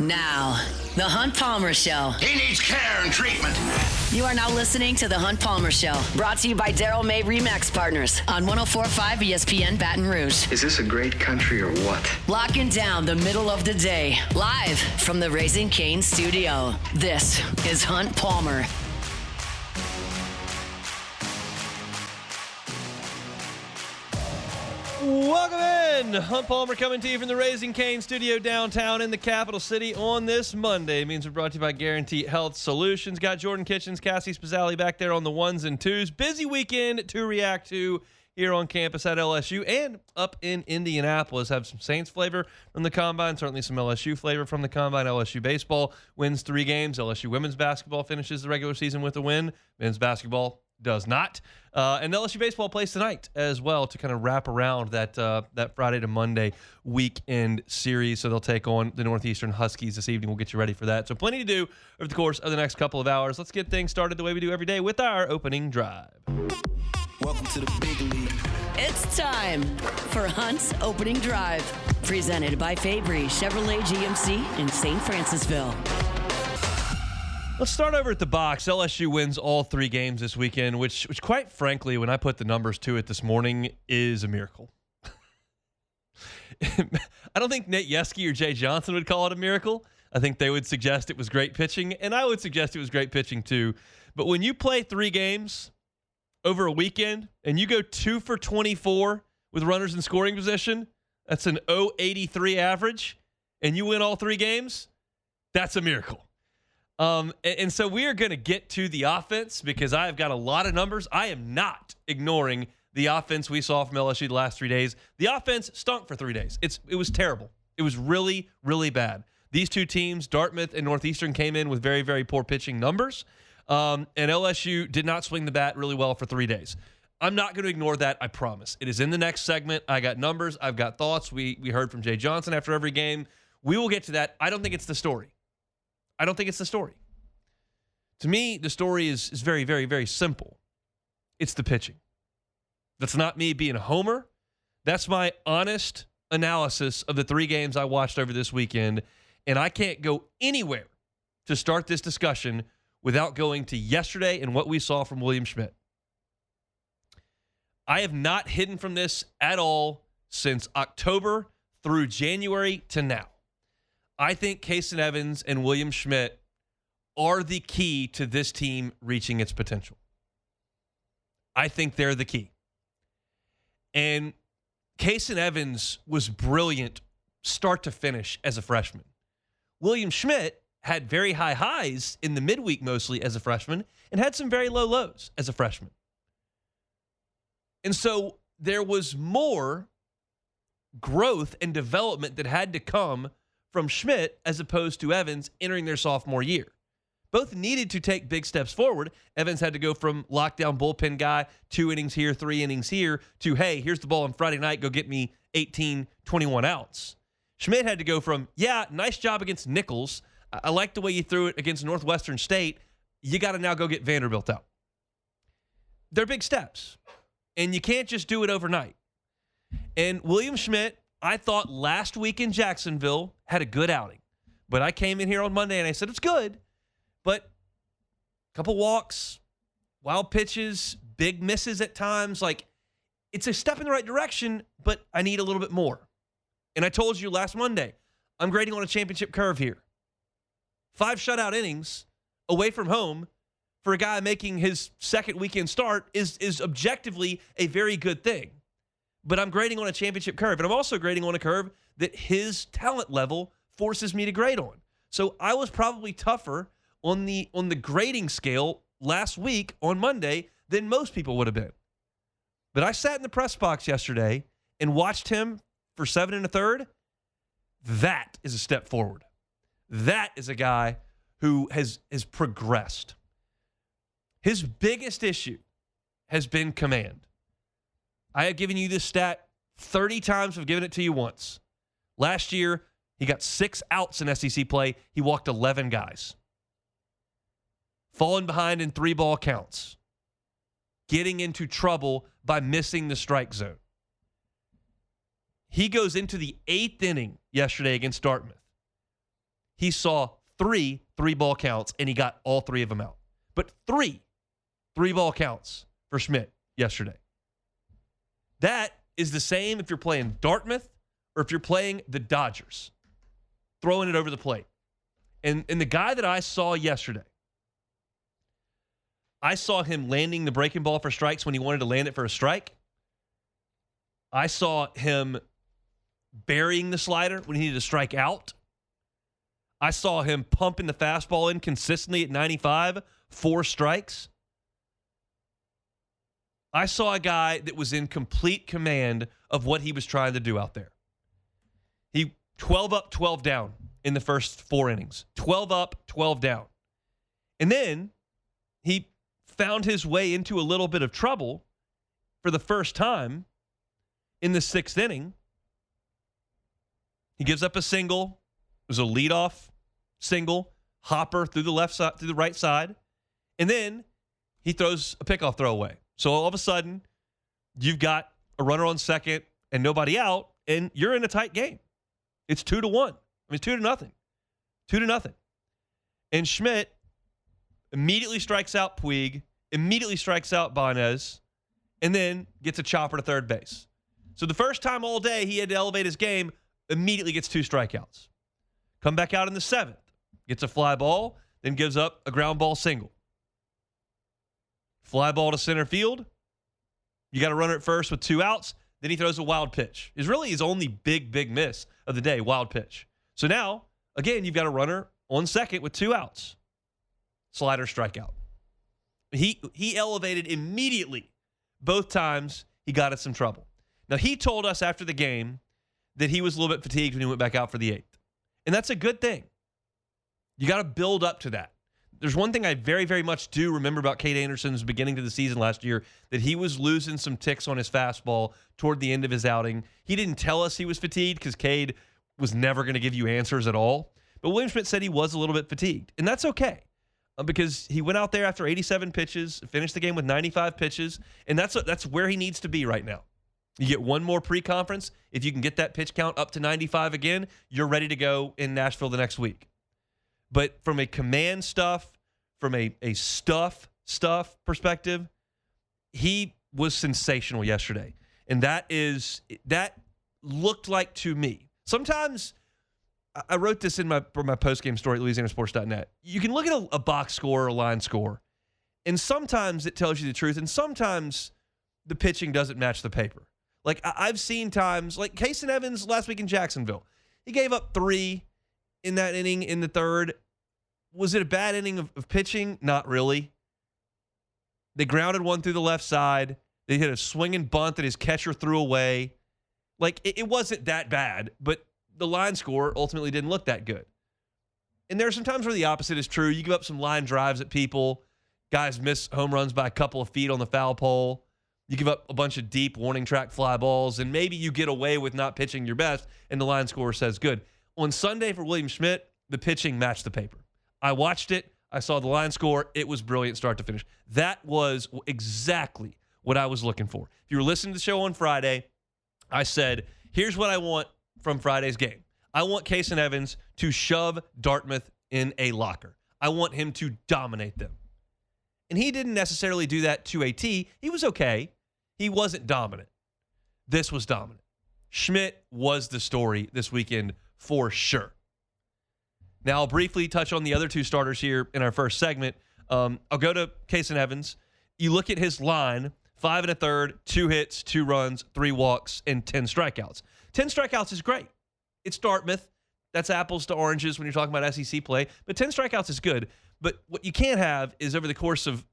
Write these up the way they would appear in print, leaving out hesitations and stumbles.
Now, The Hunt Palmer Show. He needs care and treatment. You are now listening to The Hunt Palmer Show, brought to you by Daryl May Remax Partners on 104.5 ESPN Baton Rouge. Is this a great country or what? Locking down the middle of the day, live from the Raising Cane studio. This is Hunt Palmer. Welcome in. Hunt Palmer coming to you from the Raising Cane studio downtown in the capital city on this Monday. It means we're brought to you by Guarantee Health Solutions. Got Jordan Kitchens, Cassie Spazzali back there on the ones and twos. Busy weekend to react to here on campus at LSU and up in Indianapolis. Have some Saints flavor from the Combine, certainly some LSU flavor from the Combine. LSU baseball wins 3 games. LSU women's basketball finishes the regular season with a win. Men's basketball does not. And LSU baseball plays tonight as well to kind of wrap around that Friday to Monday weekend series. So they'll take on the Northeastern Huskies this evening. We'll get you ready for that. So plenty to do over the course of the next couple of hours. Let's get things started the way we do every day with our opening drive. Welcome to the big league. It's time for Hunt's Opening Drive, presented by Fabry Chevrolet GMC in St. Francisville. Let's start over at the box. LSU wins all 3 games this weekend, which quite frankly, when I put the numbers to it this morning, is a miracle. I don't think Nate Yeske or Jay Johnson would call it a miracle. I think they would suggest it was great pitching, and I would suggest it was great pitching too. But when you play 3 games over a weekend and you go 2 for 24 with runners in scoring position, that's an 0.83 average, and you win all 3 games, that's a miracle. And so we are going to get to the offense because I have got a lot of numbers. I am not ignoring the offense we saw from LSU the last 3 days. The offense stunk for 3 days. It was terrible. It was really, really bad. These 2 teams, Dartmouth and Northeastern, came in with very, very poor pitching numbers. And LSU did not swing the bat really well for 3 days. I'm not going to ignore that, I promise. It is in the next segment. I got numbers. I've got thoughts. We heard from Jay Johnson after every game. We will get to that. I don't think it's the story. I don't think it's the story. To me, the story is very, very, very simple. It's the pitching. That's not me being a homer. That's my honest analysis of the 3 games I watched over this weekend. And I can't go anywhere to start this discussion without going to yesterday and what we saw from William Schmidt. I have not hidden from this at all since October through January to now. I think Kason Evans and William Schmidt are the key to this team reaching its potential. I think they're the key. And Kason Evans was brilliant start to finish as a freshman. William Schmidt had very high highs in the midweek mostly as a freshman and had some very low lows as a freshman. And so there was more growth and development that had to come from Schmidt as opposed to Evans entering their sophomore year. Both needed to take big steps forward. Evans had to go from lockdown bullpen guy, 2 innings here, 3 innings here, to, hey, here's the ball on Friday night, go get me 18, 21 outs. Schmidt had to go from, yeah, nice job against Nichols. I like the way you threw it against Northwestern State. You got to now go get Vanderbilt out. They're big steps, and you can't just do it overnight. And William Schmidt, I thought last week in Jacksonville had a good outing. But I came in here on Monday and I said, it's good. But a couple walks, wild pitches, big misses at times. Like, it's a step in the right direction, but I need a little bit more. And I told you last Monday, I'm grading on a championship curve here. 5 shutout innings away from home for a guy making his second weekend start is objectively a very good thing. But I'm grading on a championship curve. And I'm also grading on a curve that his talent level forces me to grade on. So I was probably tougher on the grading scale last week on Monday than most people would have been. But I sat in the press box yesterday and watched him for 7 1/3. That is a step forward. That is a guy who has progressed. His biggest issue has been command. I have given you this stat 30 times. I've given it to you once. Last year, he got 6 outs in SEC play. He walked 11 guys. Falling behind in 3-ball counts. Getting into trouble by missing the strike zone. He goes into the 8th inning yesterday against Dartmouth. he saw three-ball counts, and he got all three of them out. But three-ball counts for Schmidt yesterday. That is the same if you're playing Dartmouth or if you're playing the Dodgers, throwing it over the plate. And the guy that I saw yesterday, I saw him landing the breaking ball for strikes when he wanted to land it for a strike. I saw him burying the slider when he needed to strike out. I saw him pumping the fastball in consistently at 95, 4 strikes. I saw a guy that was in complete command of what he was trying to do out there. He 12 up, 12 down in the first 4 innings. 12 up, 12 down. And then he found his way into a little bit of trouble for the first time in the 6th inning. He gives up a single. It was a leadoff single, hopper through the left side, through the right side, and then he throws a pickoff throw away. So all of a sudden, you've got a runner on second and nobody out, and you're in a tight game. It's 2-1. I mean, it's 2-0. 2-0. And Schmidt immediately strikes out Puig, immediately strikes out Banez, and then gets a chopper to third base. So the first time all day he had to elevate his game, immediately gets 2 strikeouts. Come back out in the 7th. Gets a fly ball, then gives up a ground ball single. Fly ball to center field. You got a runner at first with 2 outs. Then he throws a wild pitch. It's really his only big miss of the day, wild pitch. So now, again, you've got a runner on second with 2 outs. Slider strikeout. He elevated immediately both times he got in some trouble. Now, he told us after the game that he was a little bit fatigued when he went back out for the 8th. And that's a good thing. You got to build up to that. There's one thing I very, very much do remember about Cade Anderson's beginning to the season last year, that he was losing some ticks on his fastball toward the end of his outing. He didn't tell us he was fatigued because Cade was never going to give you answers at all. But William Schmidt said he was a little bit fatigued. And that's okay because he went out there after 87 pitches, finished the game with 95 pitches, and that's where he needs to be right now. You get one more pre-conference. If you can get that pitch count up to 95 again, you're ready to go in Nashville the next week. But from a command stuff, from a stuff perspective, he was sensational yesterday. And that looked like to me. Sometimes, I wrote this in my post-game story at LouisianaSports.net. You can look at a box score or a line score, and sometimes it tells you the truth, and sometimes the pitching doesn't match the paper. Like, I've seen times, like Kason Evans last week in Jacksonville. He gave up 3 in that inning in the 3rd. Was it a bad inning of pitching? Not really. They grounded one through the left side. They hit a swinging bunt that his catcher threw away. Like, it wasn't that bad, but the line score ultimately didn't look that good. And there are some times where the opposite is true. You give up some line drives at people. Guys miss home runs by a couple of feet on the foul pole. You give up a bunch of deep warning track fly balls, and maybe you get away with not pitching your best, and the line scorer says good. On Sunday for William Schmidt, the pitching matched the paper. I watched it. I saw the line score. It was brilliant start to finish. That was exactly what I was looking for. If you were listening to the show on Friday, I said, here's what I want from Friday's game. I want Kason Evans to shove Dartmouth in a locker. I want him to dominate them. And he didn't necessarily do that to a T. He was okay. He wasn't dominant. This was dominant. Schmidt was the story this weekend for sure. Now, I'll briefly touch on the other 2 starters here in our first segment. I'll go to Kason Evans. You look at his line, 5 1/3, 2 hits, 2 runs, 3 walks, and 10 strikeouts. 10 strikeouts is great. It's Dartmouth. That's apples to oranges when you're talking about SEC play. But 10 strikeouts is good. But what you can't have is over the course of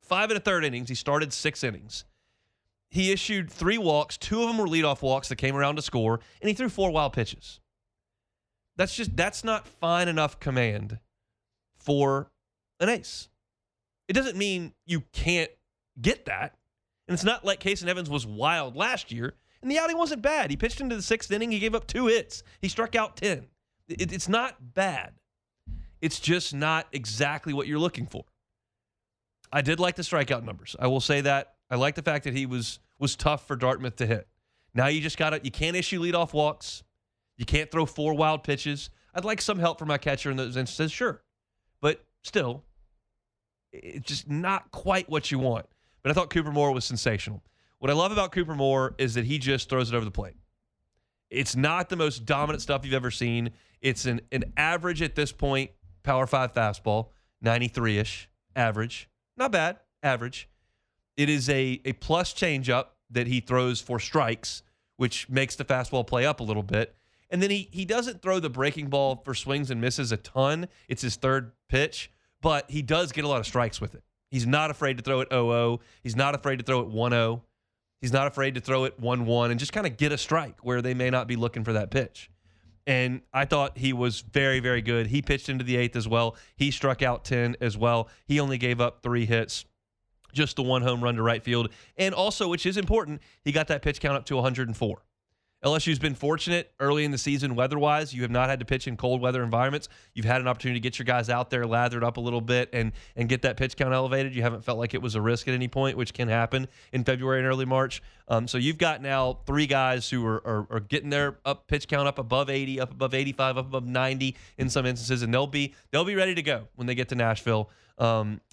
5 1/3 innings, he started 6 innings. He issued 3 walks. 2 of them were leadoff walks that came around to score, and he threw 4 wild pitches. That's not fine enough command for an ace. It doesn't mean you can't get that. And it's not like Kason Evans was wild last year, and the outing wasn't bad. He pitched into the 6th inning. He gave up 2 hits. He struck out 10. It's not bad. It's just not exactly what you're looking for. I did like the strikeout numbers. I will say that. I like the fact that he was tough for Dartmouth to hit. Now you can't issue leadoff walks. You can't throw 4 wild pitches. I'd like some help from my catcher in those instances, sure. But still, it's just not quite what you want. But I thought Cooper Moore was sensational. What I love about Cooper Moore is that he just throws it over the plate. It's not the most dominant stuff you've ever seen. It's an average at this point, Power 5 fastball, 93-ish average. Not bad, average. It is a plus changeup that he throws for strikes, which makes the fastball play up a little bit. And then he doesn't throw the breaking ball for swings and misses a ton. It's his third pitch, but he does get a lot of strikes with it. He's not afraid to throw it 0-0. He's not afraid to throw it 1-0. He's not afraid to throw it 1-1 and just kind of get a strike where they may not be looking for that pitch. And I thought he was very, very good. He pitched into the 8th as well. He struck out 10 as well. He only gave up 3 hits, just the 1 home run to right field. And also, which is important, he got that pitch count up to 104. LSU's been fortunate early in the season weather-wise. You have not had to pitch in cold weather environments. You've had an opportunity to get your guys out there lathered up a little bit and get that pitch count elevated. You haven't felt like it was a risk at any point, which can happen in February and early March. So you've got now 3 guys who are getting their pitch count up above 80, up above 85, up above 90 in some instances, and they'll be ready to go when they get to Nashville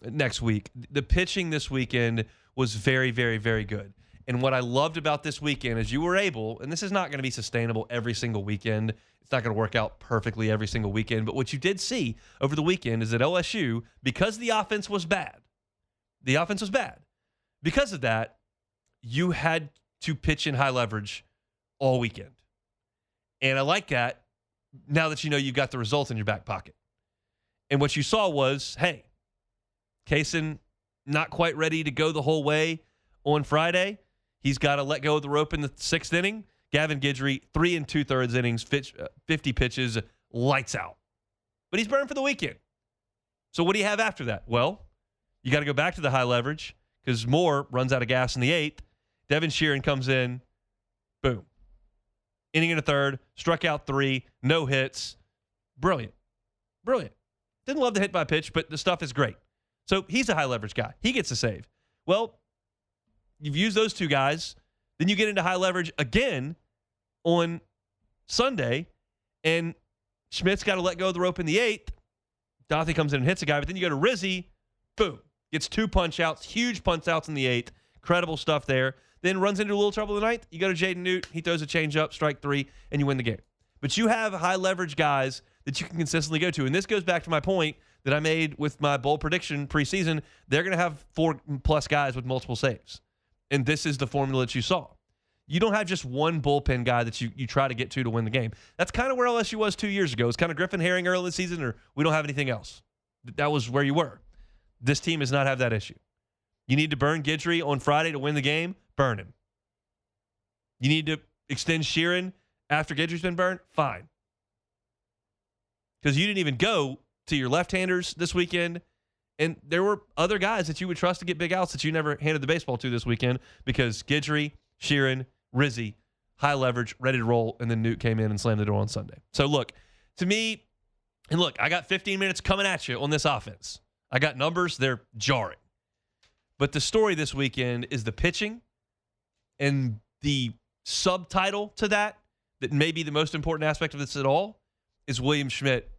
next week. The pitching this weekend was very, very, very good. And what I loved about this weekend is you were able, and this is not going to be sustainable every single weekend. It's not going to work out perfectly every single weekend. But what you did see over the weekend is that LSU, because the offense was bad, because of that, you had to pitch in high leverage all weekend. And I like that now that you know you've got the results in your back pocket. And what you saw was, hey, Kaysen not quite ready to go the whole way on Friday. He's got to let go of the rope in the 6th inning. Gavin Guidry, 3 2/3 innings, 50 pitches, lights out. But he's burned for the weekend. So what do you have after that? Well, you got to go back to the high leverage because Moore runs out of gas in the 8th. Devin Sheeran comes in, boom. Inning and a third, struck out 3, no hits. Brilliant. Didn't love the hit by pitch, but the stuff is great. So he's a high leverage guy. He gets a save. Well, you've used those 2 guys. Then you get into high leverage again on Sunday, and Schmidt's got to let go of the rope in the 8th. Dothy comes in and hits a guy, but then you go to Rizzi, boom, gets 2 punch-outs, huge punch-outs in the 8th. Incredible stuff there. Then runs into a little trouble in the 9th. You go to Jaden Newt, he throws a changeup, strike 3, and you win the game. But you have high leverage guys that you can consistently go to. And this goes back to my point that I made with my bold prediction preseason. They're going to have 4+ guys with multiple saves. And this is the formula that you saw. You don't have just one bullpen guy that you try to get to win the game. That's kind of where LSU was 2 years ago. It's kind of Griffin Herring early in the season, or we don't have anything else. That was where you were. This team does not have that issue. You need to burn Guidry on Friday to win the game, burn him. You need to extend Sheeran after Guidry's been burned, fine. Because you didn't even go to your left-handers this weekend. And there were other guys that you would trust to get big outs that you never handed the baseball to this weekend because Guidry, Sheeran, Rizzi, high leverage, ready to roll, and then Newt came in and slammed the door on Sunday. So look, to me, and look, I got 15 minutes coming at you on this offense. I got numbers, they're jarring. But the story this weekend is the pitching, and the subtitle to that may be the most important aspect of this at all, is William Schmidt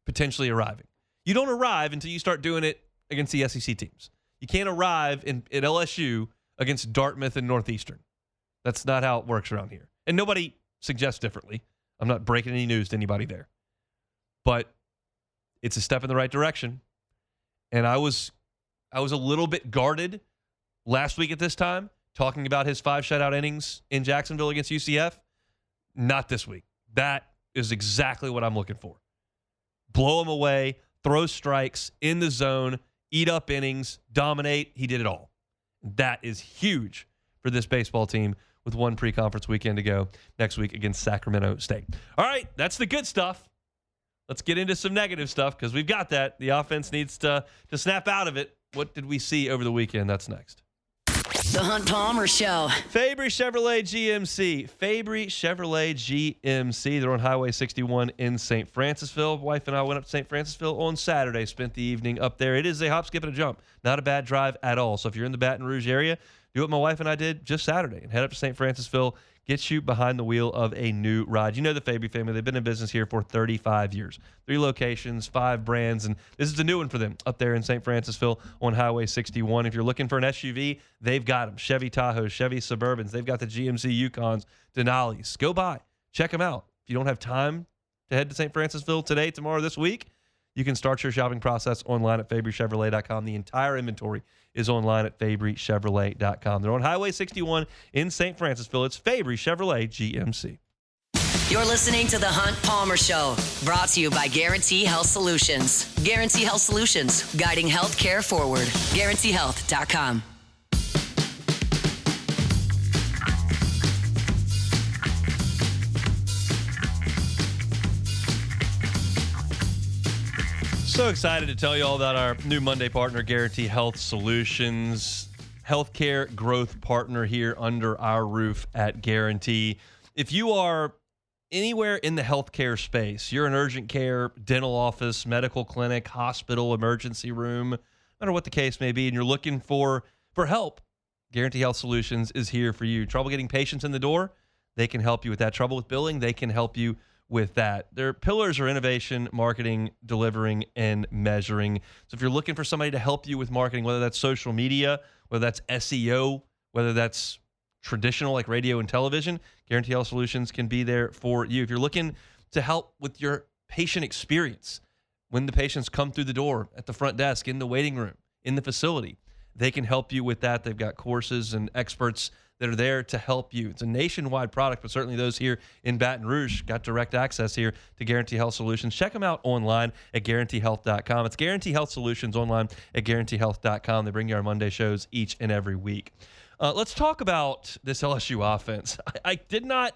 potentially arriving. You don't arrive until you start doing it against the SEC teams. You can't arrive at LSU against Dartmouth and Northeastern. That's not how it works around here. And nobody suggests differently. I'm not breaking any news to anybody there. But it's a step in the right direction. And I was a little bit guarded last week at this time, talking about his 5 shutout innings in Jacksonville against UCF. Not this week. That is exactly what I'm looking for. Blow him away, throw strikes in the zone, eat up innings, dominate. He did it all. That is huge for this baseball team with one pre-conference weekend to go next week against Sacramento State. All right, that's the good stuff. Let's get into some negative stuff because we've got that. The offense needs to snap out of it. What did we see over the weekend? That's next. The Hunt Palmer Show. Fabry Chevrolet GMC. Fabry Chevrolet GMC. They're on Highway 61 in St. Francisville. Wife and I went up to St. Francisville on Saturday. Spent the evening up there. It is a hop, skip, and a jump. Not a bad drive at all. So if you're in the Baton Rouge area, do what my wife and I did just Saturday and head up to St. Francisville. Get you behind the wheel of a new ride. You know the Fabry family. They've been in business here for 35 years. 3 locations, 5 brands, and this is a new one for them up there in St. Francisville on Highway 61. If you're looking for an SUV, they've got them. Chevy Tahoes, Chevy Suburbans. They've got the GMC Yukons, Denali's. Go by. Check them out. If you don't have time to head to St. Francisville today, tomorrow, this week, you can start your shopping process online at FabryChevrolet.com. The entire inventory is online at FabryChevrolet.com. They're on Highway 61 in St. Francisville. It's Fabry Chevrolet GMC. You're listening to The Hunt Palmer Show, brought to you by Guarantee Health Solutions. Guarantee Health Solutions, guiding healthcare forward. GuaranteeHealth.com. So excited to tell you all about our new Monday partner, Guarantee Health Solutions, healthcare growth partner here under our roof at Guarantee. If you are anywhere in the healthcare space, you're an urgent care, dental office, medical clinic, hospital, emergency room, no matter what the case may be, and you're looking for help, Guarantee Health Solutions is here for you. Trouble getting patients in the door? They can help you with that. Trouble with billing? They can help you with that. Their pillars are innovation, marketing, delivering, and measuring. So if you're looking for somebody to help you with marketing, whether that's social media, whether that's SEO, whether that's traditional like radio and television, Guarantee Health Solutions can be there for you. If you're looking to help with your patient experience, when the patients come through the door, at the front desk, in the waiting room, in the facility, they can help you with that. They've got courses and experts that are there to help you. It's a nationwide product, but certainly those here in Baton Rouge got direct access here to Guarantee Health Solutions. Check them out online at GuaranteeHealth.com. It's Guarantee Health Solutions online at GuaranteeHealth.com. They bring you our Monday shows each and every week. Let's talk about this LSU offense. I did not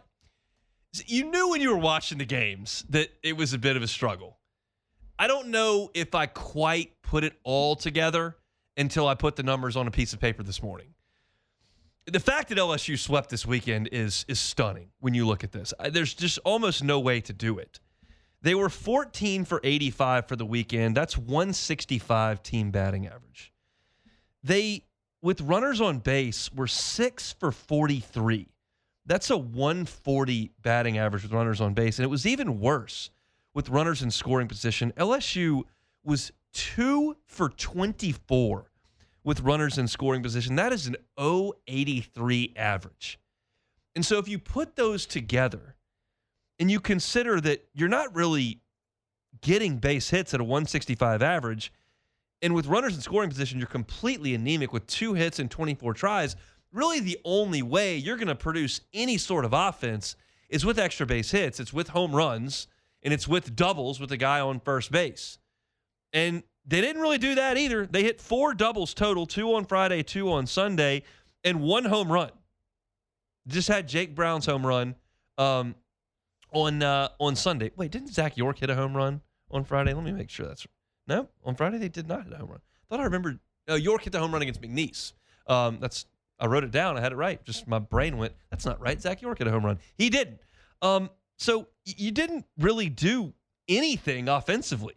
– you knew when you were watching the games that it was a bit of a struggle. I don't know if I quite put it all together until I put the numbers on a piece of paper this morning. The fact that LSU swept this weekend is stunning when you look at this. There's just almost no way to do it. They were 14 for 85 for the weekend. That's 165 team batting average. They, with runners on base, were 6 for 43. That's a 140 batting average with runners on base. And it was even worse with runners in scoring position. LSU was 2 for 24 with runners in scoring position. That is an 0.83 average. And so if you put those together and you consider that you're not really getting base hits at a 165 average, and with runners in scoring position, you're completely anemic with 2 hits and 24 tries, really the only way you're going to produce any sort of offense is with extra base hits. It's with home runs, and it's with doubles with the guy on first base. And they didn't really do that either. They hit 4 doubles total, 2 on Friday, 2 on Sunday, and 1 home run. Just had Jake Brown's home run on Sunday. Wait, didn't Zach York hit a home run on Friday? Let me make sure that's right. No, on Friday they did not hit a home run. I thought I remembered. York hit the home run against McNeese. I wrote it down. I had it right. Just my brain went, that's not right. Zach York hit a home run. He didn't. So you didn't really do anything offensively.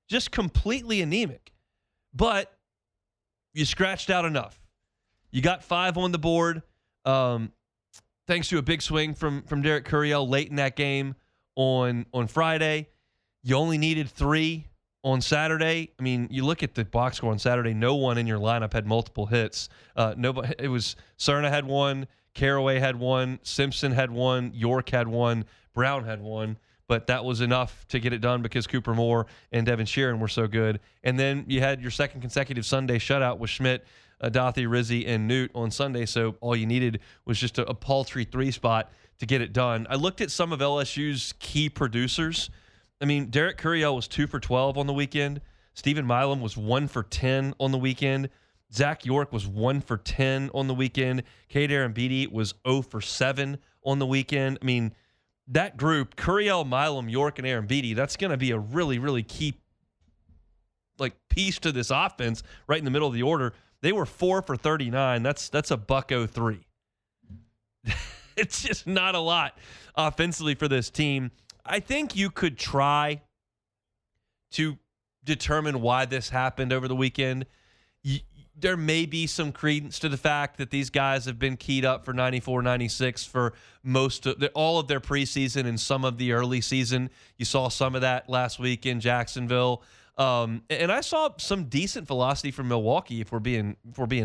Just completely anemic. But you scratched out enough. You got 5 on the board. Thanks to a big swing from Derek Curiel late in that game on Friday. You only needed 3 on Saturday. I mean, you look at the box score on Saturday, no one in your lineup had multiple hits. Nobody. It was Cerna had 1, Caraway had 1, Simpson had 1, York had 1, Brown had 1. But that was enough to get it done because Cooper Moore and Devin Sheeran were so good. And then you had your second consecutive Sunday shutout with Schmidt, Dathi, Rizzi, and Newt on Sunday. So all you needed was just a paltry 3 spot to get it done. I looked at some of LSU's key producers. I mean, Derek Curiel was 2 for 12 on the weekend. Stephen Milam was 1 for 10 on the weekend. Zach York was 1 for 10 on the weekend. Cade Arambidi was 0 for 7 on the weekend. I mean, that group, Curiel, Milam, York, and Arambidi, that's going to be a really, really key piece to this offense right in the middle of the order. They were 4 for 39. That's a $103. It's just not a lot offensively for this team. I think you could try to determine why this happened over the weekend. there may be some credence to the fact that these guys have been keyed up for 94, 96 for all of their preseason and some of the early season. You saw some of that last week in Jacksonville. And I saw some decent velocity from Milwaukee, if we're being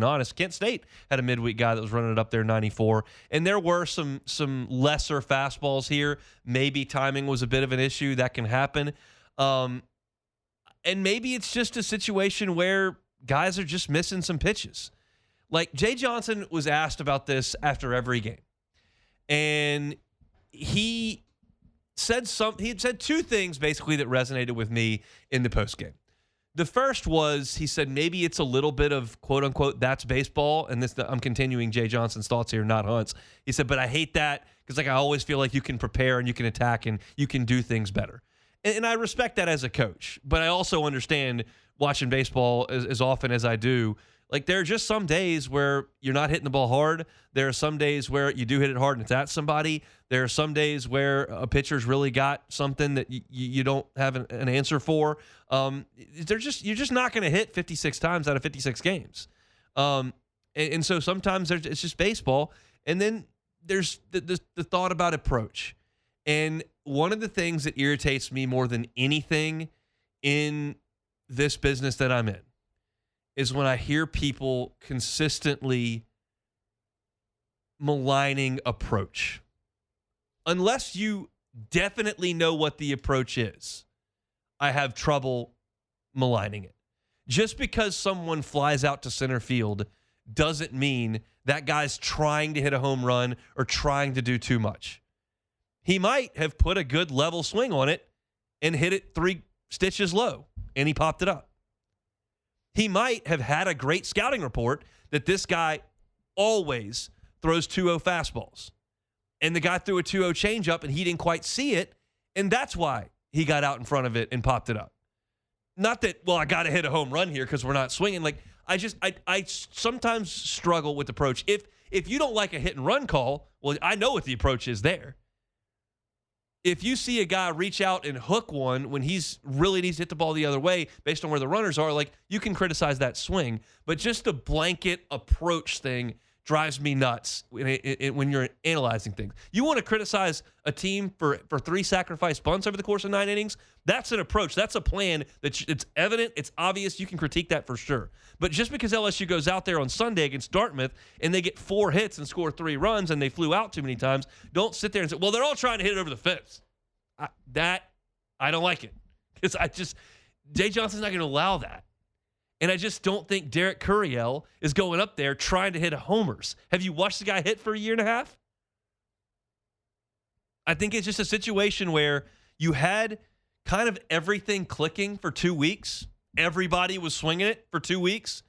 honest. Kent State had a midweek guy that was running it up there 94. And there were some lesser fastballs here. Maybe timing was a bit of an issue. That can happen. And maybe it's just a situation where guys are just missing some pitches. Like Jay Johnson was asked about this after every game. And he said two things basically that resonated with me in the postgame. The first was, he said maybe it's a little bit of quote unquote that's baseball, and I'm continuing Jay Johnson's thoughts here, not Hunt's. He said, but I hate that because I always feel like you can prepare and you can attack and you can do things better. And I respect that as a coach, but I also understand watching baseball as often as I do. Like, there are just some days where you're not hitting the ball hard. There are some days where you do hit it hard and it's at somebody. There are some days where a pitcher's really got something that you don't have an answer for. You're just not going to hit 56 times out of 56 games. And so sometimes it's just baseball. And then there's the thought about approach. And one of the things that irritates me more than anything in this business that I'm in is when I hear people consistently maligning approach. Unless you definitely know what the approach is, I have trouble maligning it. Just because someone flies out to center field doesn't mean that guy's trying to hit a home run or trying to do too much. He might have put a good level swing on it and hit it 3 stitches low, and he popped it up. He might have had a great scouting report that this guy always throws 2-0 fastballs. And the guy threw a 2-0 changeup and he didn't quite see it, and that's why he got out in front of it and popped it up. Not that, well, I got to hit a home run here because we're not swinging. Like, I sometimes struggle with approach. If you don't like a hit and run call, well, I know what the approach is there. If you see a guy reach out and hook one when he's really needs to hit the ball the other way based on where the runners are, like, you can criticize that swing. But just the blanket approach thing drives me nuts when you're analyzing things. You want to criticize a team for 3 sacrifice bunts over the course of 9 innings? That's an approach. That's a plan. It's evident. It's obvious. You can critique that for sure. But just because LSU goes out there on Sunday against Dartmouth and they get 4 hits and score 3 runs and they flew out too many times, don't sit there and say, well, they're all trying to hit it over the fence. I don't like it. Because Jay Johnson's not going to allow that. And I just don't think Derek Curiel is going up there trying to hit homers. Have you watched the guy hit for a year and a half? I think it's just a situation where you had kind of everything clicking for 2 weeks. Everybody was swinging it for 2 weeks.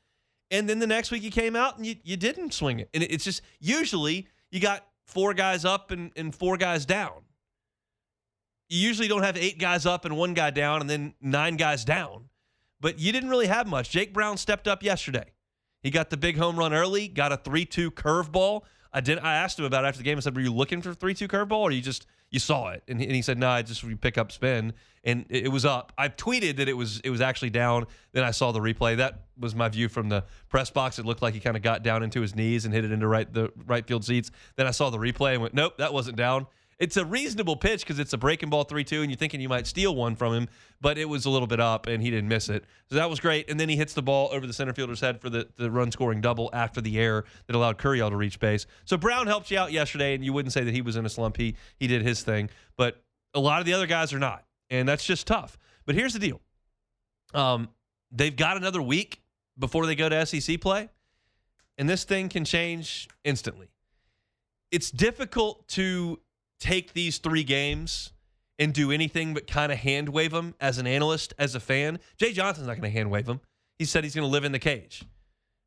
And then the next week you came out and you didn't swing it. And it's just, usually you got 4 guys up and 4 guys down. You usually don't have 8 guys up and 1 guy down and then 9 guys down. But you didn't really have much. Jake Brown stepped up yesterday. He got the big home run early, got a 3-2 curveball. I asked him about it after the game. I said, were you looking for a 3-2 curveball or you saw it? And he said, no, I just pick up spin. And it was up. I tweeted that it was actually down. Then I saw the replay. That was my view from the press box. It looked like he kind of got down into his knees and hit it into the right field seats. Then I saw the replay and went, nope, that wasn't down. It's a reasonable pitch because it's a breaking ball 3-2, and you're thinking you might steal one from him, but it was a little bit up, and he didn't miss it. So that was great. And then he hits the ball over the center fielder's head for the run-scoring double after the error that allowed Curiel to reach base. So Brown helped you out yesterday, and you wouldn't say that he was in a slump. He did his thing. But a lot of the other guys are not, and that's just tough. But here's the deal. They've got another week before they go to SEC play, and this thing can change instantly. It's difficult to take these 3 games and do anything but kind of hand wave them as an analyst, as a fan. Jay Johnson's not going to hand wave them. He said he's going to live in the cage.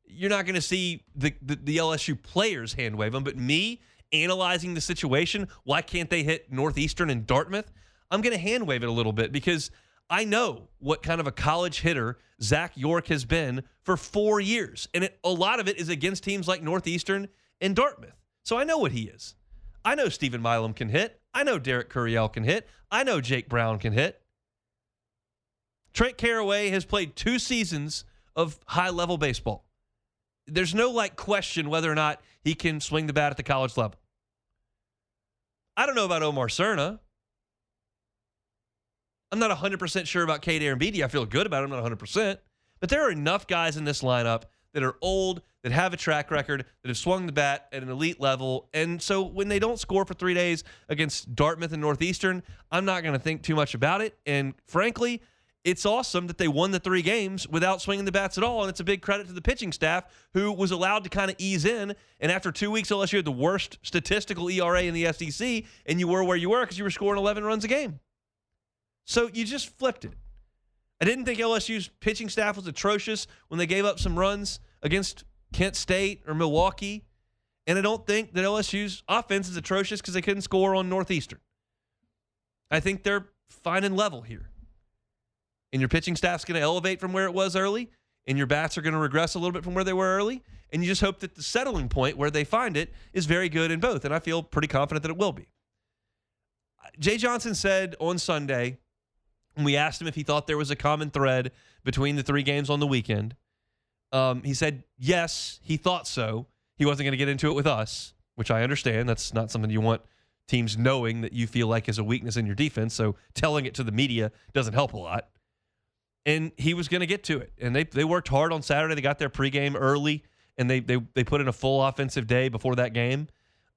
You're not going to see the LSU players hand wave them, but me analyzing the situation, why can't they hit Northeastern and Dartmouth? I'm going to hand wave it a little bit because I know what kind of a college hitter Zach York has been for 4 years, and a lot of it is against teams like Northeastern and Dartmouth. So I know what he is. I know Stephen Milam can hit. I know Derek Curiel can hit. I know Jake Brown can hit. Trent Carraway has played 2 seasons of high-level baseball. there's no question whether or not he can swing the bat at the college level. I don't know about Omar Cerna. I'm not 100% sure about Cade Arambidi. I feel good about him, not 100%. But there are enough guys in this lineup that are old, that have a track record, that have swung the bat at an elite level. And so when they don't score for 3 days against Dartmouth and Northeastern, I'm not going to think too much about it. And frankly, it's awesome that they won the 3 games without swinging the bats at all. And it's a big credit to the pitching staff who was allowed to kind of ease in. And after 2 weeks, LSU had the worst statistical ERA in the SEC, and you were where you were because you were scoring 11 runs a game. So you just flipped it. I didn't think LSU's pitching staff was atrocious when they gave up some runs against Kent State or Milwaukee. And I don't think that LSU's offense is atrocious because they couldn't score on Northeastern. I think they're fine and level here. And your pitching staff's going to elevate from where it was early, and your bats are going to regress a little bit from where they were early, and you just hope that the settling point where they find it is very good in both, and I feel pretty confident that it will be. Jay Johnson said on Sunday, when we asked him if he thought there was a common thread between the 3 games on the weekend, he said yes, he thought so. He wasn't going to get into it with us, which I understand. That's not something you want teams knowing that you feel like is a weakness in your defense, so telling it to the media doesn't help a lot. And he was going to get to it. And they worked hard on Saturday. They got their pregame early, and they put in a full offensive day before that game.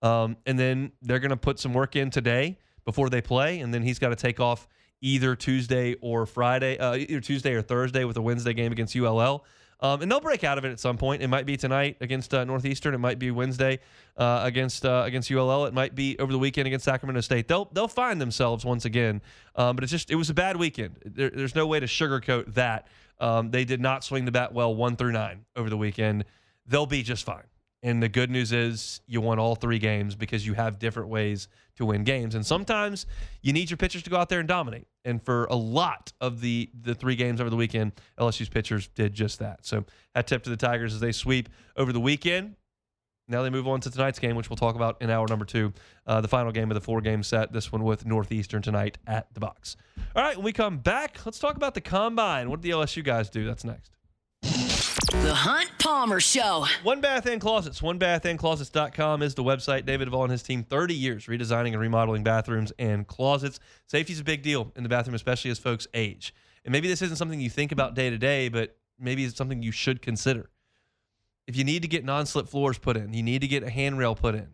And then they're going to put some work in today before they play, and then he's got to take off either Tuesday or Thursday with a Wednesday game against ULL. And they'll break out of it at some point. It might be tonight against Northeastern. It might be Wednesday against ULL. It might be over the weekend against Sacramento State. They'll find themselves once again. But it was a bad weekend. There's no way to sugarcoat that. They did not swing the bat well 1 through 9 over the weekend. They'll be just fine. And the good news is you won all 3 games because you have different ways to win games. And sometimes you need your pitchers to go out there and dominate. And for a lot of the 3 games over the weekend, LSU's pitchers did just that. So hat tip to the Tigers as they sweep over the weekend. Now they move on to tonight's game, which we'll talk about in hour number 2, the final game of the 4-game set, this one with Northeastern tonight at the Box. All right, when we come back, let's talk about the Combine. What did the LSU guys do? That's next. The Hunt Palmer Show. One Bath and Closets. OneBathAndClosets.com is the website. David Duvall and his team, 30 years redesigning and remodeling bathrooms and closets. Safety is a big deal in the bathroom, especially as folks age. And maybe this isn't something you think about day to day, but maybe it's something you should consider. If you need to get non-slip floors put in, you need to get a handrail put in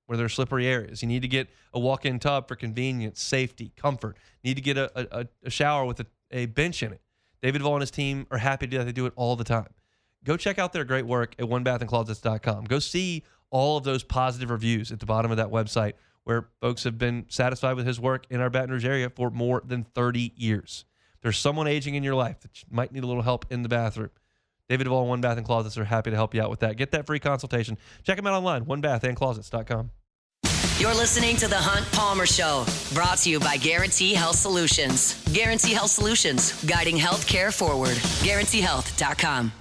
where there are slippery areas. You need to get a walk-in tub for convenience, safety, comfort. You need to get a shower with a bench in it. David Duvall and his team are happy to do that. They do it all the time. Go check out their great work at OneBathAndClosets.com. Go see all of those positive reviews at the bottom of that website where folks have been satisfied with his work in our Baton Rouge area for more than 30 years. There's someone aging in your life that might need a little help in the bathroom. David Duvall and One Bath and Closets are happy to help you out with that. Get that free consultation. Check them out online, OneBathAndClosets.com. You're listening to The Hunt Palmer Show, brought to you by Guarantee Health Solutions. Guarantee Health Solutions, guiding healthcare forward. GuaranteeHealth.com.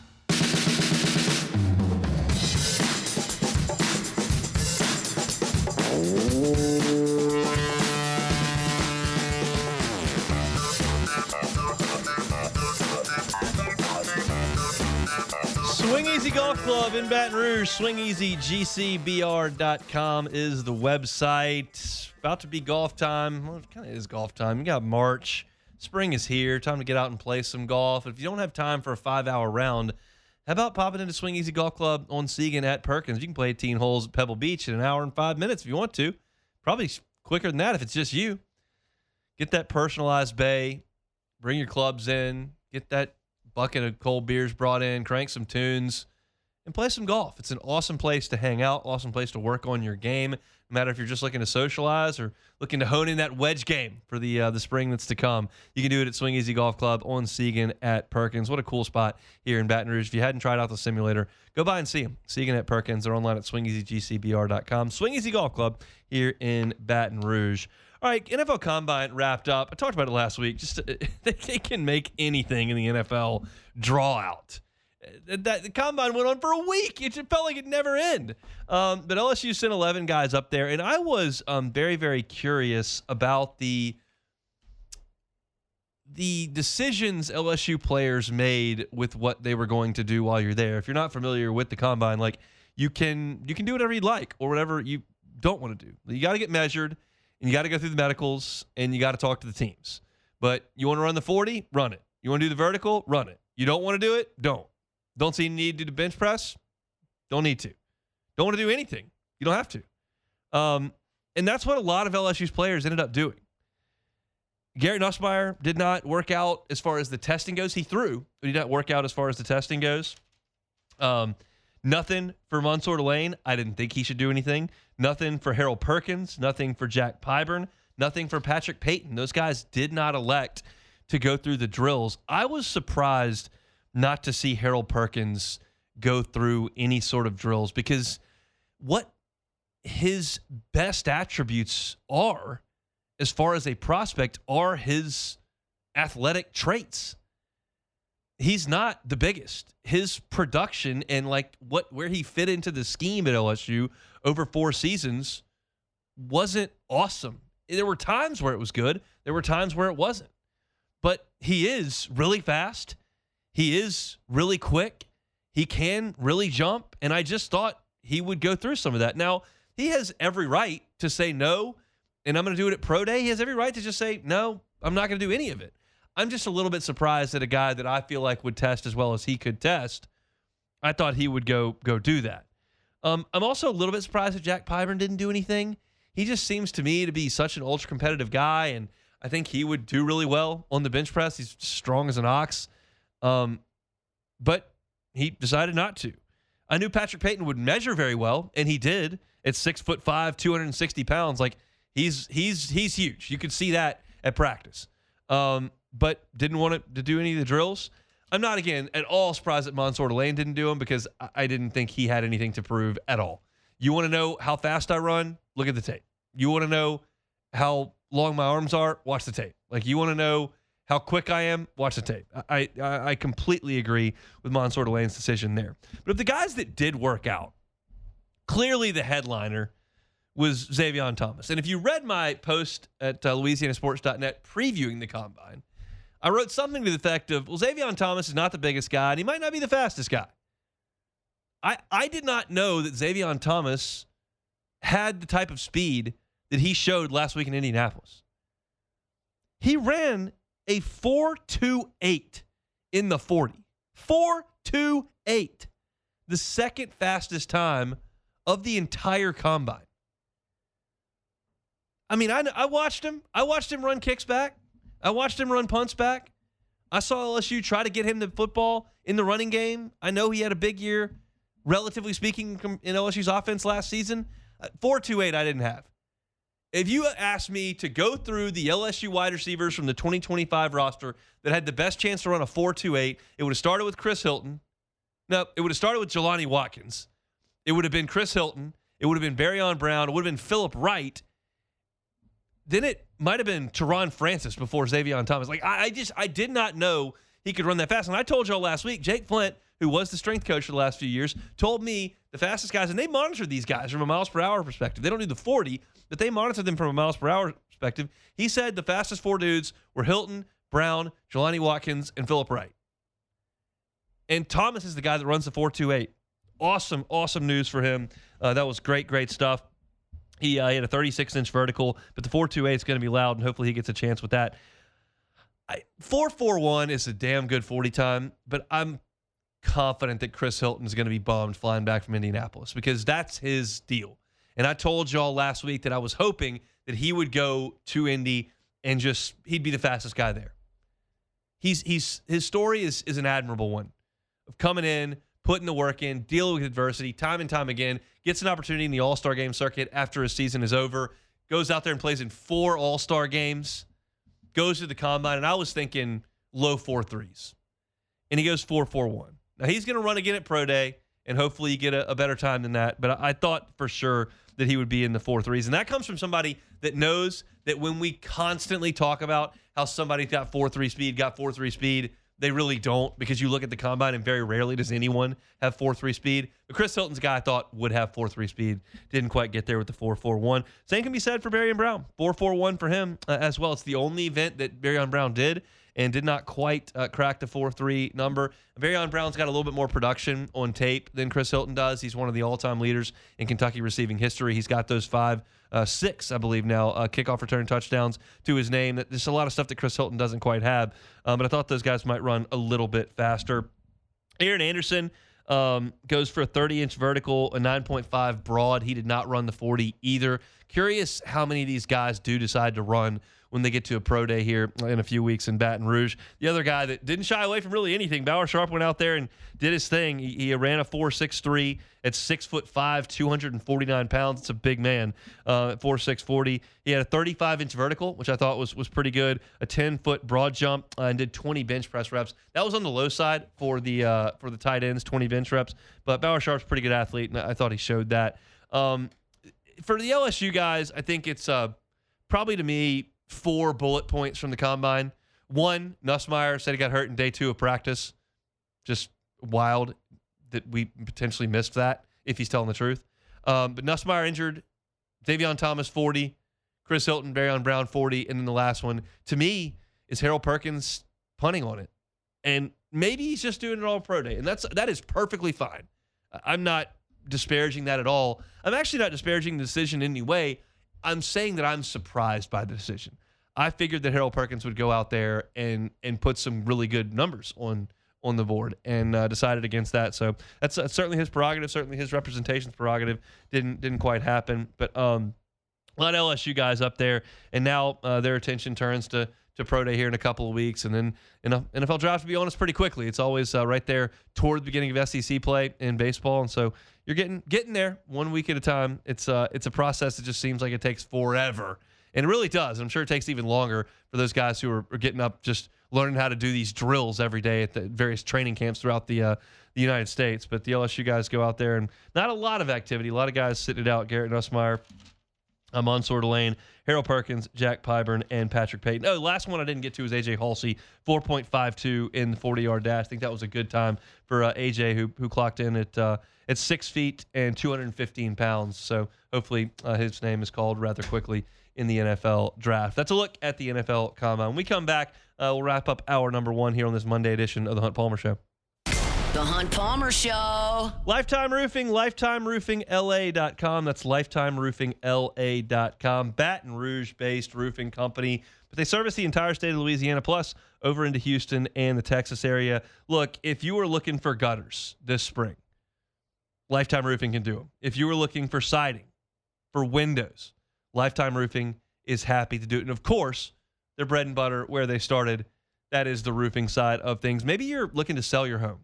Swing Easy Golf Club in Baton Rouge. SwingEasyGCBR.com is the website. About to be golf time. Well, it kind of is golf time. You got March. Spring is here. Time to get out and play some golf. If you don't have time for a 5-hour round, how about popping into Swing Easy Golf Club on Seagan at Perkins? You can play 18 holes at Pebble Beach in an hour and 5 minutes if you want to. Probably quicker than that if it's just you. Get that personalized bay. Bring your clubs in. Get that bucket of cold beers brought in. Crank some tunes. And play some golf. It's an awesome place to hang out. Awesome place to work on your game. No matter if you're just looking to socialize or looking to hone in that wedge game for the spring that's to come. You can do it at Swing Easy Golf Club on Seagan at Perkins. What a cool spot here in Baton Rouge. If you hadn't tried out the simulator, go by and see them. Seagan at Perkins. They're online at SwingEasyGCBR.com. Swing Easy Golf Club here in Baton Rouge. All right, NFL Combine wrapped up. I talked about it last week. Just they can make anything in the NFL draw out. The Combine went on for a week. It just felt like it never ended. But LSU sent 11 guys up there, and I was very, very curious about the the decisions LSU players made with what they were going to do while you're there. If you're not familiar with the combine, like you can do whatever you'd like or whatever you don't want to do. You got to get measured and you got to go through the medicals and you got to talk to the teams. But you want to run the 40, run it. You want to do the vertical, run it. You don't want to do it, don't. Don't see any need to do the bench press, don't need to. Don't want to do anything, you don't have to. And that's what a lot of LSU's players ended up doing. Garrett Nussmeier did not work out as far as the testing goes. He threw, but he did not work out as far as the testing goes. Nothing for Mansour Delane. I didn't think he should do anything. Nothing for Harold Perkins. Nothing for Jack Pyburn. Nothing for Patrick Payton. Those guys did not elect to go through the drills. I was surprised not to see Harold Perkins go through any sort of drills because what his best attributes are as far as a prospect are his athletic traits. He's not the biggest. His production and where he fit into the scheme at LSU over 4 seasons wasn't awesome. There were times where it was good. There were times where it wasn't. But he is really fast. He is really quick. He can really jump. And I just thought he would go through some of that. Now, he has every right to say no, and I'm going to do it at Pro Day. He has every right to just say, no, I'm not going to do any of it. I'm just a little bit surprised that a guy that I feel like would test as well as he could test, I thought he would go do that. I'm also a little bit surprised that Jack Pyburn didn't do anything. He just seems to me to be such an ultra-competitive guy, and I think he would do really well on the bench press. He's strong as an ox. But he decided not to. I knew Patrick Payton would measure very well, and he did. At 6'5", 260 pounds. Like, he's huge. You could see that at practice. But didn't want to do any of the drills. I'm not, again, at all surprised that Mansour Delane didn't do them because I didn't think he had anything to prove at all. You want to know how fast I run? Look at the tape. You want to know how long my arms are? Watch the tape. Like, you want to know how quick I am? Watch the tape. I completely agree with Mansour Delane's decision there. But of the guys that did work out, clearly the headliner was Xavier Thomas. And if you read my post at LouisianaSports.net previewing the combine, I wrote something to the effect of, well, Xavier Thomas is not the biggest guy, and he might not be the fastest guy. I did not know that Xavier Thomas had the type of speed that he showed last week in Indianapolis. He ran a 4.28 in the 40. 4.28. The second fastest time of the entire combine. I mean, I watched him. I watched him run kicks back. I watched him run punts back. I saw LSU try to get him the football in the running game. I know he had a big year, relatively speaking, in LSU's offense last season. 4.28 I didn't have. If you asked me to go through the LSU wide receivers from the 2025 roster that had the best chance to run a 4.28, it would have started with Chris Hilton. No, it would have started with Jelani Watkins. It would have been Chris Hilton. It would have been Barryon Brown. It would have been Phillip Wright. Then it might have been Teron Francis before Xavier Thomas. Like, I did not know he could run that fast. And I told y'all last week, Jake Flint, who was the strength coach for the last few years, told me the fastest guys, and they monitor these guys from a miles per hour perspective. They don't do the 40, but they monitor them from a miles per hour perspective. He said the fastest 4 dudes were Hilton, Brown, Jelani Watkins, and Phillip Wright. And Thomas is the guy that runs the 4.28. Awesome news for him. That was great stuff. He had a 36-inch vertical, but the 4.28 is going to be loud, and hopefully he gets a chance with that. 4.41 is a damn good 40 time, but I'm confident that Chris Hilton is going to be bummed flying back from Indianapolis because that's his deal. And I told y'all last week that I was hoping that he would go to Indy and he'd be the fastest guy there. His story is an admirable one of coming in, putting the work in, dealing with adversity time and time again, gets an opportunity in the All-Star game circuit after his season is over, goes out there and plays in 4 All-Star games, goes to the combine, and I was thinking low 4.3s. And he goes 4.41. Now, he's going to run again at Pro Day, and hopefully you get a better time than that. But I thought for sure that he would be in the 4.3s. And that comes from somebody that knows that when we constantly talk about how somebody's got 4.3 speed, they really don't, because you look at the combine and very rarely does anyone have 4.3 speed. But Chris Hilton's guy I thought would have 4.3 speed. Didn't quite get there with the 4.41. Same can be said for Barryon Brown. 4.41 for him as well. It's the only event that Barryon Brown did. and did not quite crack the 4.3 number. Varion Brown's got a little bit more production on tape than Chris Hilton does. He's one of the all-time leaders in Kentucky receiving history. He's got those six, I believe now, kickoff return touchdowns to his name. There's a lot of stuff that Chris Hilton doesn't quite have, but I thought those guys might run a little bit faster. Aaron Anderson goes for a 30-inch vertical, a 9.5 broad. He did not run the 40 either. Curious how many of these guys do decide to run when they get to a pro day here in a few weeks in Baton Rouge. The other guy that didn't shy away from really anything, Bauer Sharp went out there and did his thing. He ran a 4.63 at 6'5", 249 pounds. It's a big man at 4.6 40. He had a 35-inch vertical, which I thought was pretty good, a 10-foot broad jump, and did 20 bench press reps. That was on the low side for the tight ends, 20 bench reps. But Bauer Sharp's a pretty good athlete, and I thought he showed that. For the LSU guys, I think it's probably to me 4 bullet points from the combine. 1, Nussmeier said he got hurt in day 2 of practice. Just wild that we potentially missed that, if he's telling the truth. But Nussmeier injured, Davion Thomas 40, Chris Hilton, Varion Brown 40, and then the last one, to me, is Harold Perkins punting on it. And maybe he's just doing it all pro day, and that is perfectly fine. I'm not disparaging that at all. I'm actually not disparaging the decision in any way. I'm saying that I'm surprised by the decision. I figured that Harold Perkins would go out there and put some really good numbers on the board, and decided against that. So that's certainly his prerogative, certainly his representation's prerogative. Didn't quite happen. But a lot of LSU guys up there, and now their attention turns to pro day here in a couple of weeks, and then NFL draft, to be honest, pretty quickly. It's always right there toward the beginning of SEC play in baseball, and so you're getting there 1 week at a time. It's a process that just seems like it takes forever, and it really does. I'm sure it takes even longer for those guys who are getting up, just learning how to do these drills every day at the various training camps throughout the United States. But the LSU guys go out there, and not a lot of activity. A lot of guys sitting it out. Garrett Nussmeier, Mansour Delane, Harold Perkins, Jack Pyburn, and Patrick Payton. Oh, the last one I didn't get to was A.J. Halsey, 4.52 in the 40-yard dash. I think that was a good time for A.J., who clocked in at 6 feet and 215 pounds. So hopefully his name is called rather quickly in the NFL draft. That's a look at the NFL Combine. When we come back, we'll wrap up hour number 1 here on this Monday edition of the Hunt Palmer Show. The Hunt Palmer Show. Lifetime Roofing, LifetimeRoofingLA.com. That's LifetimeRoofingLA.com. Baton Rouge-based roofing company, but they service the entire state of Louisiana, plus over into Houston and the Texas area. Look, if you are looking for gutters this spring, Lifetime Roofing can do them. If you were looking for siding, for windows, Lifetime Roofing is happy to do it. And of course, their bread and butter, where they started, that is the roofing side of things. Maybe you're looking to sell your home,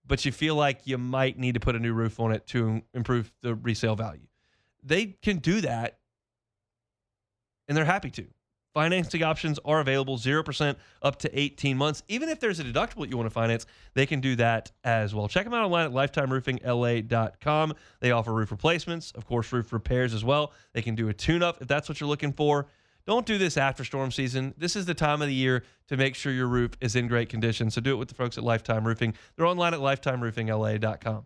but you feel like you might need to put a new roof on it to improve the resale value. They can do that, and they're happy to. Financing options are available, 0% up to 18 months. Even if there's a deductible that you want to finance, they can do that as well. Check them out online at LifetimeRoofingLA.com. They offer roof replacements, of course, roof repairs as well. They can do a tune-up if that's what you're looking for. Don't do this after storm season. This is the time of the year to make sure your roof is in great condition. So do it with the folks at Lifetime Roofing. They're online at LifetimeRoofingLA.com.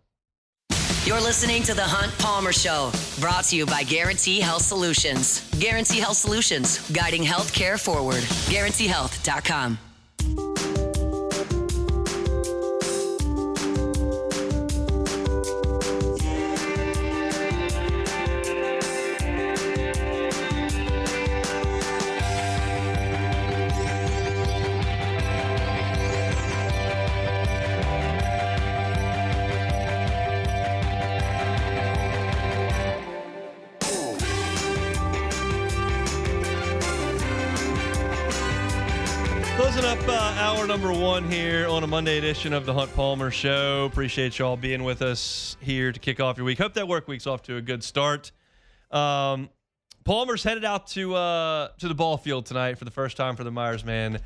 You're listening to the Hunt Palmer Show, brought to you by Guarantee Health Solutions. Guarantee Health Solutions, guiding healthcare forward. GuaranteeHealth.com. Closing up hour number 1 here on a Monday edition of the Hunt Palmer Show. Appreciate y'all being with us here to kick off your week. Hope that work week's off to a good start. Palmer's headed out to the ball field tonight for the first time for the Myers man.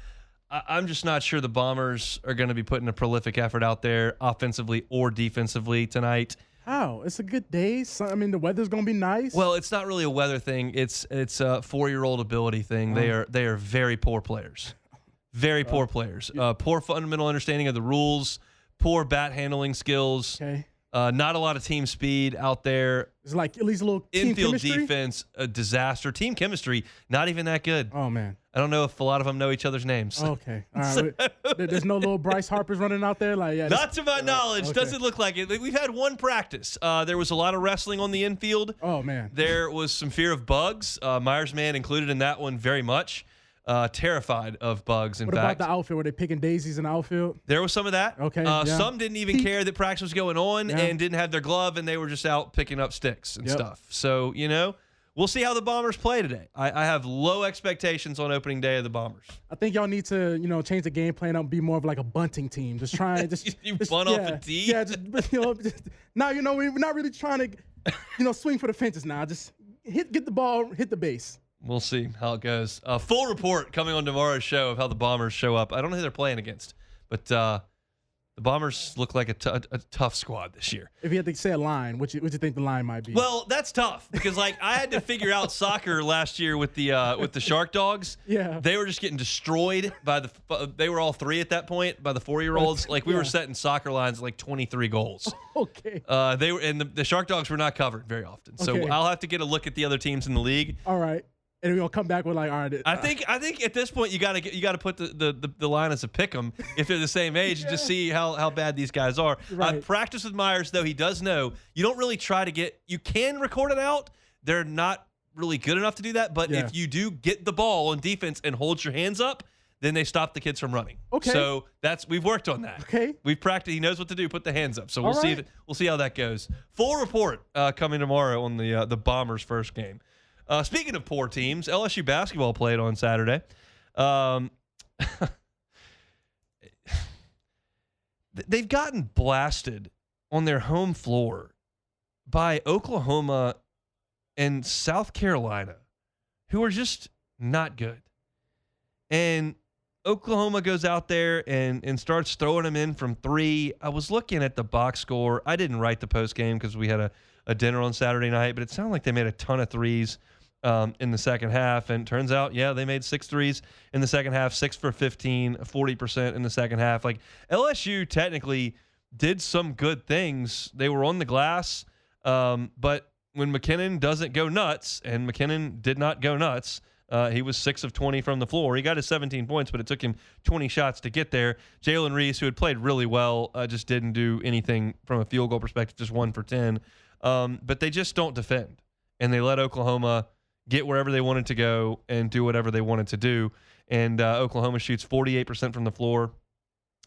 I'm just not sure the Bombers are going to be putting a prolific effort out there offensively or defensively tonight. How? It's a good day. I mean, the weather's going to be nice. Well, it's not really a weather thing. It's a 4-year-old ability thing. They are very poor players. Very poor players. Poor fundamental understanding of the rules, poor bat handling skills. Okay. Not a lot of team speed out there. It's like at least a little team Infield chemistry? defense, a disaster. Team chemistry, not even that good. Oh, man. I don't know if a lot of them know each other's names. Okay. All right. There's no little Bryce Harpers running out there? Not to my knowledge. okay. Doesn't look like it. We've had one practice. There was a lot of wrestling on the infield. Oh, man. There was some fear of bugs. Myers Man included in that one very much. Terrified of bugs, in What fact. about the outfield? Were they picking daisies in the outfield? There was some of that. Okay, yeah. Some didn't even care that practice was going on Yeah. and didn't have their glove, and they were just out picking up sticks and stuff. So, we'll see how the Bombers play today. I have low expectations on opening day of the Bombers. I think y'all need to, change the game plan up and be more of like a bunting team. Just try and just You bunt off a tee? Yeah, now we're not really trying to, swing for the fences now. Just get the ball, hit the base. We'll see how it goes. Full report coming on tomorrow's show of how the Bombers show up. I don't know who they're playing against, but the Bombers look like a tough squad this year. If you had to say a line, what you think the line might be? Well, that's tough because I had to figure out soccer last year with the Shark Dogs. Yeah. They were just getting destroyed by they were all 3 at that point by the 4-year-olds. We were setting soccer lines at 23 goals. Okay. They were, and the Shark Dogs were not covered very often. So Okay. I'll have to get a look at the other teams in the league. All right. And we're gonna come back with all right. I think at this point you got to put the line as a pick 'em if they're the same age and just see how bad these guys are. Right. I've practiced with Myers, though. He does know you don't really try to you can record it out. They're not really good enough to do that, but if you do get the ball on defense and hold your hands up, then they stop the kids from running. Okay. So we've worked on that. Okay. We've practiced. He knows what to do. Put the hands up. So we'll All see. right. We'll see how that goes. Full report coming tomorrow on the Bombers' first game. Speaking of poor teams, LSU basketball played on Saturday. They've gotten blasted on their home floor by Oklahoma and South Carolina, who are just not good. And Oklahoma goes out there and starts throwing them in from 3. I was looking at the box score. I didn't write the post game because we had a dinner on Saturday night, but it sounded like they made a ton of threes in the second half. And turns out, they made 6 threes in the second half, 6 for 15, 40% in the second half. LSU technically did some good things. They were on the glass, but when McKinnon doesn't go nuts, and McKinnon did not go nuts, he was 6 of 20 from the floor. He got his 17 points, but it took him 20 shots to get there. Jalen Reese, who had played really well, just didn't do anything from a field goal perspective, just 1 for 10. But they just don't defend, and they let Oklahoma get wherever they wanted to go and do whatever they wanted to do. And Oklahoma shoots 48% from the floor.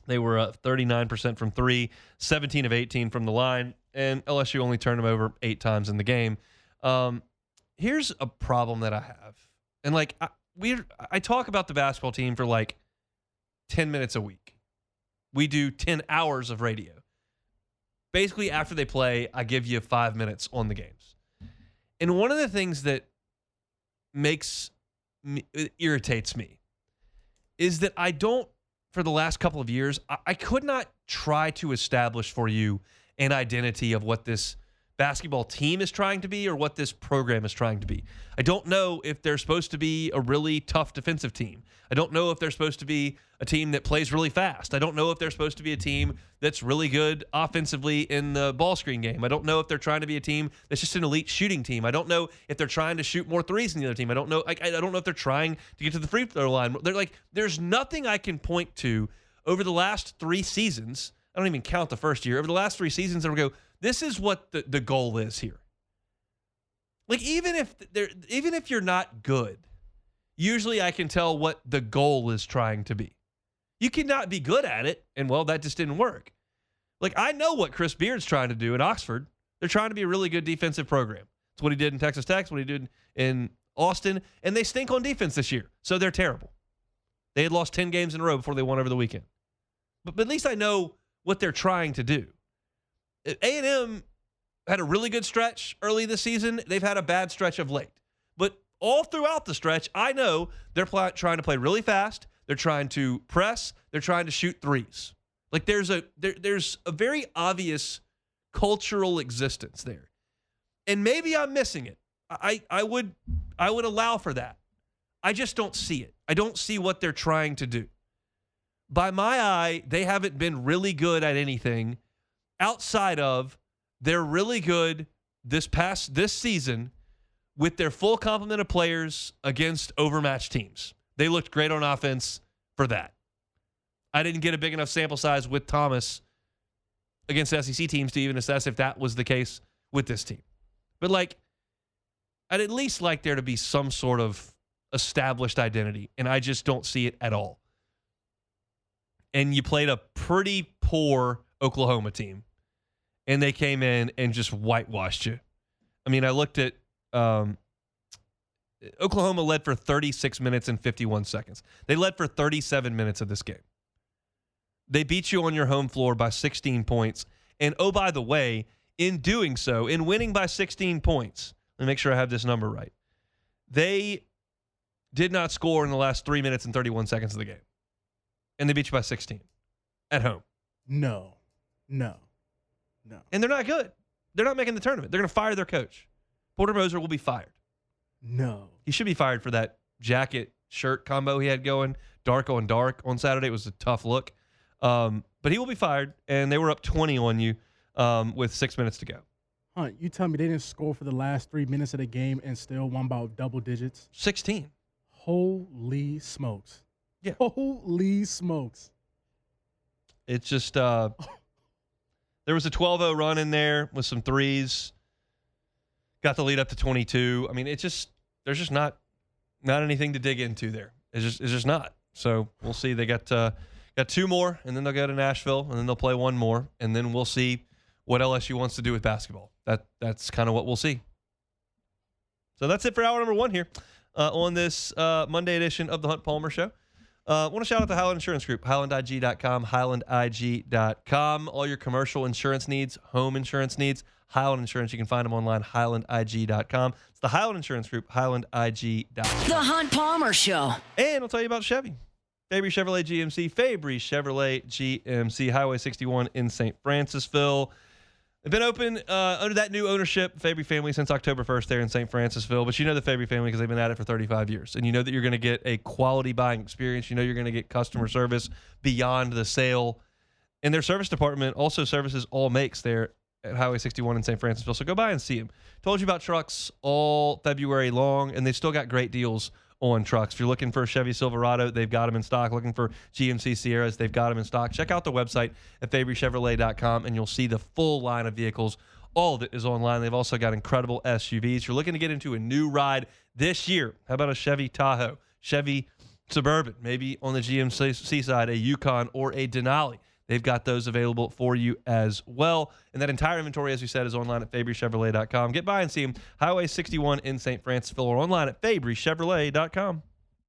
They were 39% from 3, 17 of 18 from the line, and LSU only turned them over 8 times in the game. Here's a problem that I have. And I talk about the basketball team for 10 minutes a week. We do 10 hours of radio. Basically, after they play, I give you 5 minutes on the games. And one of the things that irritates me is that I don't, for the last couple of years, I could not try to establish for you an identity of what this basketball team is trying to be or what this program is trying to be. I don't know if they're supposed to be a really tough defensive team. I don't know if they're supposed to be a team that plays really fast. I don't know if they're supposed to be a team that's really good offensively in the ball screen game. I don't know if they're trying to be a team that's just an elite shooting team. I don't know if they're trying to shoot more threes than the other team. I don't know. I don't know if they're trying to get to the free throw line. There's nothing I can point to over the last 3 seasons. I don't even count the first year. Over the last 3 seasons, I would go, this is what the goal is here. Even if you're not good, usually I can tell what the goal is trying to be. You cannot be good at it, and that just didn't work. I know what Chris Beard's trying to do at Oxford. They're trying to be a really good defensive program. It's what he did in Texas Tech, it's what he did in Austin, and they stink on defense this year, so they're terrible. They had lost 10 games in a row before they won over the weekend. But at least I know what they're trying to do. A&M had a really good stretch early this season. They've had a bad stretch of late. But all throughout the stretch, I know they're trying to play really fast. They're trying to press. They're trying to shoot threes. There's a very obvious cultural existence there. And maybe I'm missing it. I would allow for that. I just don't see it. I don't see what they're trying to do. By my eye, they haven't been really good at anything outside of they're really good this season with their full complement of players against overmatched teams. They looked great on offense for that. I didn't get a big enough sample size with Thomas against SEC teams to even assess if that was the case with this team. But I'd at least like there to be some sort of established identity, and I just don't see it at all. And you played a pretty poor Oklahoma team, and they came in and just whitewashed you. I mean, I looked at Oklahoma led for 36 minutes and 51 seconds. They led for 37 minutes of this game. They beat you on your home floor by 16 points. And oh, by the way, in doing so, in winning by 16 points, let me make sure I have this number right. They did not score in the last 3 minutes and 31 seconds of the game. And they beat you by 16 at home. No. And they're not good. They're not making the tournament. They're going to fire their coach. Porter Moser will be fired. No. He should be fired for that jacket-shirt combo he had going, dark on dark on Saturday. It was a tough look. But he will be fired, and they were up 20 on you with 6 minutes to go. Hunt, you tell me they didn't score for the last 3 minutes of the game and still won by double digits? 16. Holy smokes. Yeah. Holy smokes. It's just there was a 12-0 run in there with some threes. Got the lead up to 22. I mean, there's just not anything to dig into there. It's just not. So we'll see. They got 2 more, and then they'll go to Nashville, and then they'll play 1 more, and then we'll see what LSU wants to do with basketball. That's kind of what we'll see. So that's it for hour number 1 here on this Monday edition of the Hunt Palmer Show. I want to shout out the Highland Insurance Group, HighlandIG.com, HighlandIG.com. All your commercial insurance needs, home insurance needs, Highland Insurance. You can find them online, HighlandIG.com. It's the Highland Insurance Group, HighlandIG.com. The Hunt Palmer Show. And I'll tell you about Chevy. Fabry Chevrolet GMC, Fabry Chevrolet GMC, Highway 61 in St. Francisville. They've been open under that new ownership, Fabry family, since October 1st there in St. Francisville. But you know the Fabry family because they've been at it for 35 years. And you know that you're going to get a quality buying experience. You know you're going to get customer service beyond the sale. And their service department also services all makes there at Highway 61 in St. Francisville. So go by and see them. Told you about trucks all February long, and they've still got great deals on trucks. If you're looking for a Chevy Silverado, they've got them in stock. Looking for GMC Sierras, they've got them in stock. Check out the website at FabryChevrolet.com, and you'll see the full line of vehicles. All of it is online. They've also got incredible SUVs. You're looking to get into a new ride this year. How about a Chevy Tahoe, Chevy Suburban, maybe on the GMC side, a Yukon or a Denali. They've got those available for you as well. And that entire inventory, as we said, is online at FabryChevrolet.com. Get by and see them, Highway 61 in St. Francisville, or online at FabryChevrolet.com.